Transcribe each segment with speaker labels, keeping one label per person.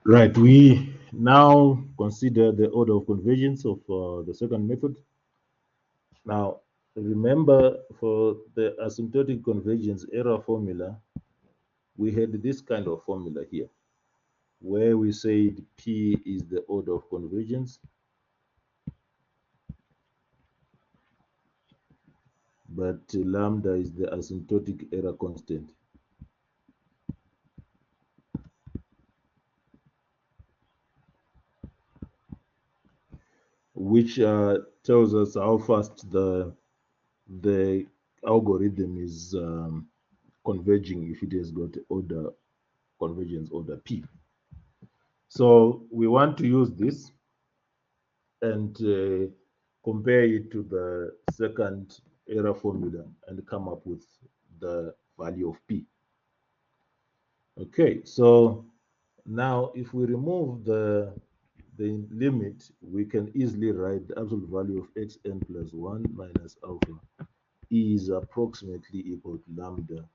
Speaker 1: Right, we now consider the order of convergence of the second method. Now, remember for the asymptotic convergence error formula, we had this kind of formula here, where we said P is the order of convergence, but lambda is the asymptotic error constant. Which tells us how fast the algorithm is converging if it has got order convergence order P. So we want to use this and compare it to the second error formula and come up with the value of P. Okay, so now if we remove the limit, we can easily write the absolute value of xn plus 1 minus alpha is approximately equal to lambda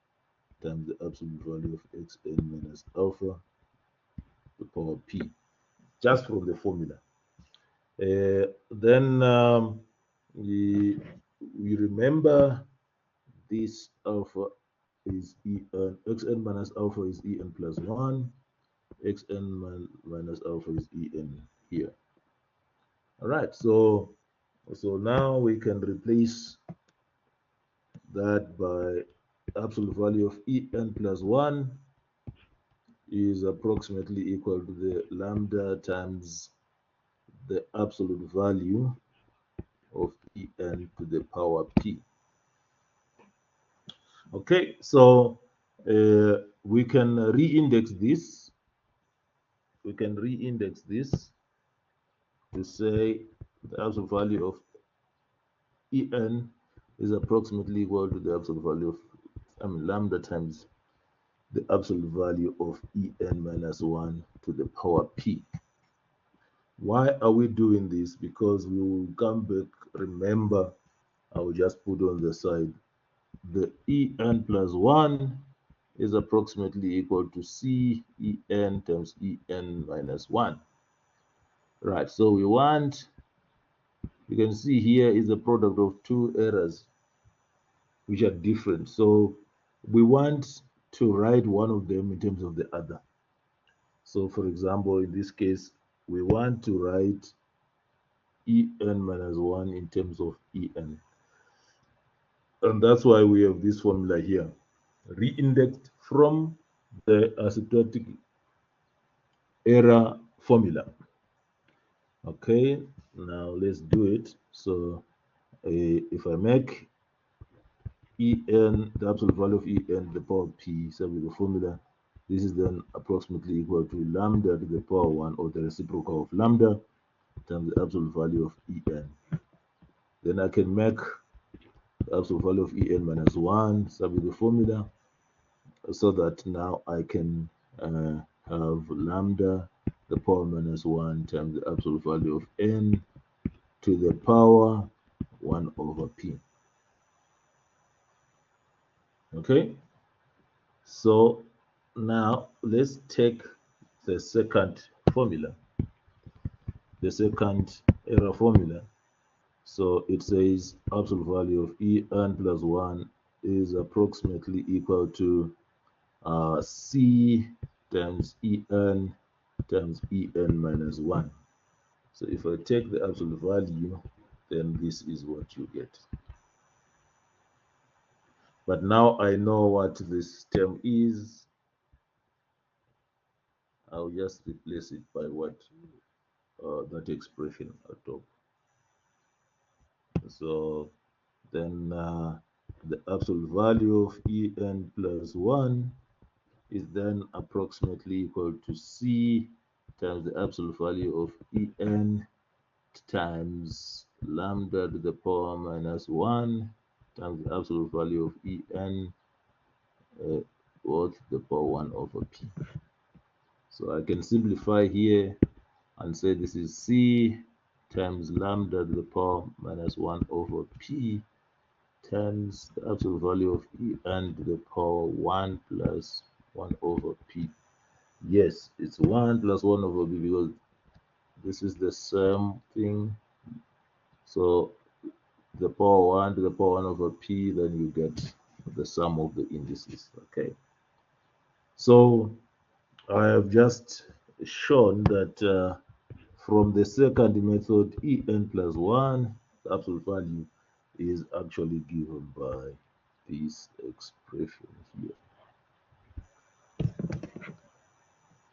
Speaker 1: times the absolute value of xn minus alpha to the power p, just from the formula. Then we remember this alpha is xn minus alpha is en plus 1, xn minus alpha is en here. All right, so now we can replace that by absolute value of en plus 1 is approximately equal to the lambda times the absolute value of en to the power p. Okay, so we can re-index this. We can re-index this to say the absolute value of en is approximately equal to the absolute value of lambda times the absolute value of en minus 1 to the power p. Why are we doing this? Because we will come back, remember, I will just put on the side, the en plus 1 is approximately equal to c en times en minus 1. Right, so we want, you can see here is a product of two errors which are different. So we want to write one of them in terms of the other. So for example, in this case, we want to write en minus 1 in terms of en. And that's why we have this formula here, re-indexed from the asymptotic error formula. Okay, now let's do it. So if I make en, the absolute value of en to the power p, so with the formula, this is then approximately equal to lambda to the power 1, or the reciprocal of lambda times the absolute value of en. Then I can make the absolute value of en minus 1, so with the formula, so that now I can have lambda the power minus 1 times the absolute value of n to the power 1 over p. Okay, so now let's take the second formula, the second error formula. So it says absolute value of en plus 1 is approximately equal to c times en times en minus 1. So if I take the absolute value, then this is what you get. But now I know what this term is. I'll just replace it by what that expression at top. So then the absolute value of en plus 1 is then approximately equal to c times the absolute value of en times lambda to the power minus 1 times the absolute value of en to the power 1 over p. So I can simplify here and say this is c times lambda to the power minus 1 over p times the absolute value of en to the power 1 plus 1 over p. Yes, it's 1 plus 1 over b because this is the same thing. So the power 1 to the power 1 over p, then you get the sum of the indices. Okay. So I have just shown that from the second method, En plus 1, the absolute value is actually given by this expression here.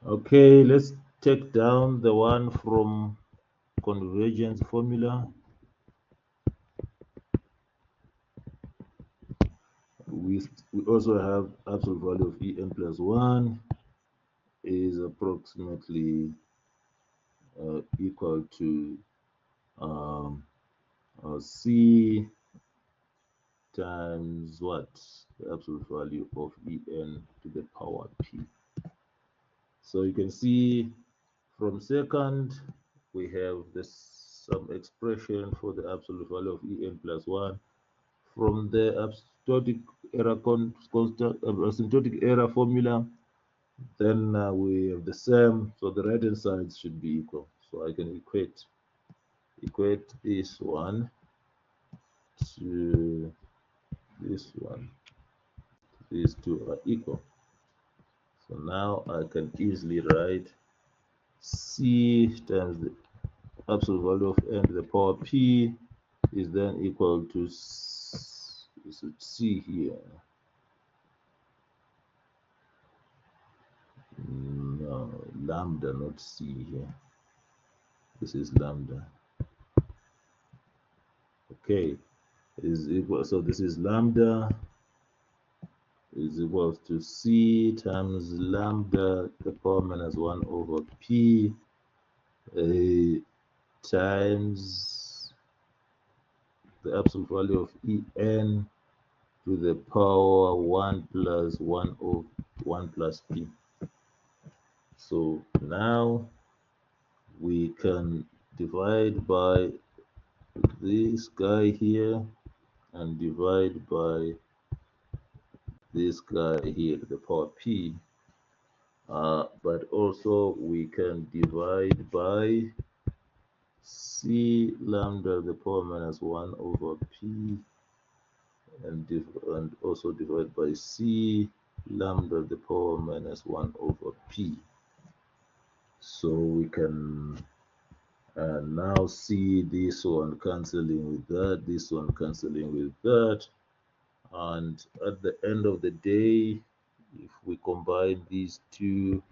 Speaker 1: Okay, let's take down the one from convergence formula. We also have absolute value of En plus 1 is approximately equal to um, C times what? The absolute value of En to the power P. So you can see from second, we have this some expression for the absolute value of En plus 1. From the asymptotic error formula, then we have the same. So the right hand side should be equal. So I can equate this one to this one. These two are equal. So now I can easily write C times the absolute value of n to the power p is then equal to is it C here? No, lambda, not C here. This is lambda. Okay, is equal. So this is lambda is equal to C times lambda the power minus 1 over p times the absolute value of En to the power 1 plus 1 over 1 plus p. So now we can divide by this guy here and divide by this guy here to the power p. But also we can divide by c lambda to the power minus 1 over p and also divide by c lambda to the power minus 1 over p. So we can now see this one cancelling with that, this one cancelling with that. And at the end of the day, if we combine these two,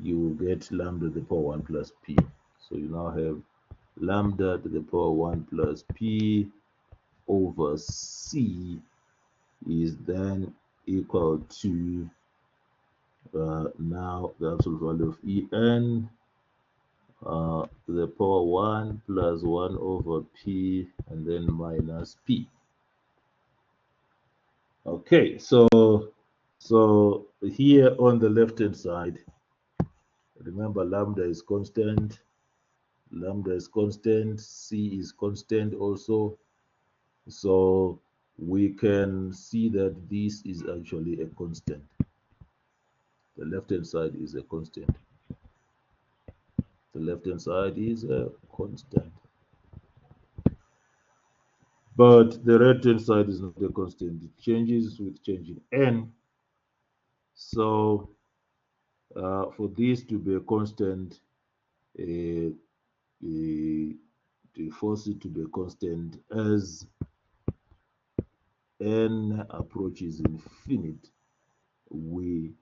Speaker 1: you will get lambda to the power 1 plus p. So you now have lambda to the power 1 plus p over c is then equal to now the absolute value of En to the power 1 plus 1 over p and then minus p. Okay, so here on the left hand side, remember lambda is constant, c is constant also. So we can see that this is actually a constant. The left hand side is a constant. The left hand side is a constant. But the right hand side is not a constant. It changes with changing n. So for this to be a constant, uh, to force it to be a constant as n approaches infinite, we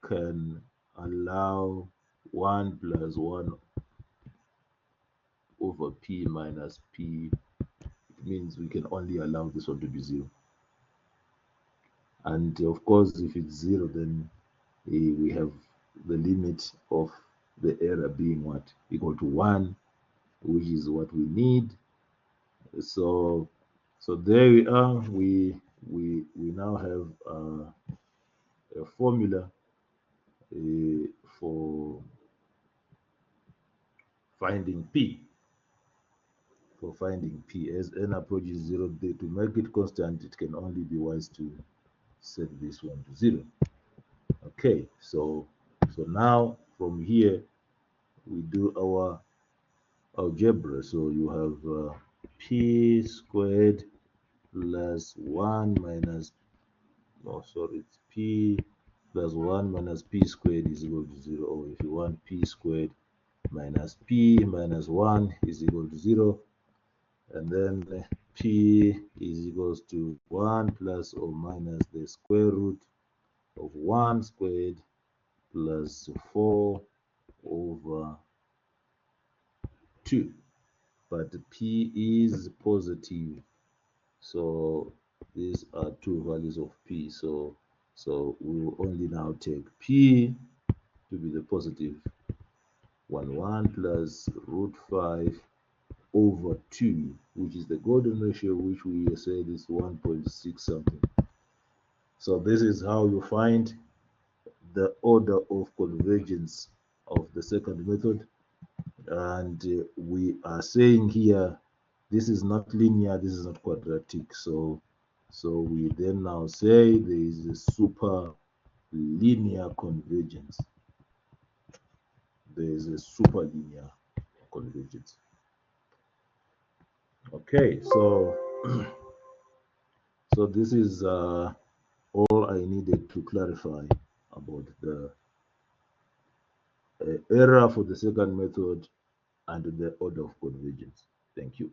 Speaker 1: can allow 1 plus 1 over p minus p. It means we can only allow this one to be 0. And of course, if it's 0, then we have the limit of the error being what? Equal to 1, which is what we need. So there we are. We now have a formula for finding p. For finding p as n approaches 0, to make it constant, it can only be wise to set this one to 0. Okay, so So now from here we do our algebra. So you have p squared plus 1 minus, no, sorry, it's p plus 1 minus p squared is equal to 0. Or if you want, p squared minus p minus 1 is equal to 0. And then p is equals to 1 plus or minus the square root of 1 squared plus 4 over 2. But p is positive, so these are two values of p. So we will only now take p to be the positive 1 plus root 5 over 2, which is the golden ratio, which we said is 1.6 something. So this is how you find the order of convergence of the second method. And we are saying here, this is not linear, this is not quadratic. So we then now say there is a super linear convergence. There is a super linear convergence. Okay, so so this is all I needed to clarify about the error for the second method and the order of convergence. Thank you.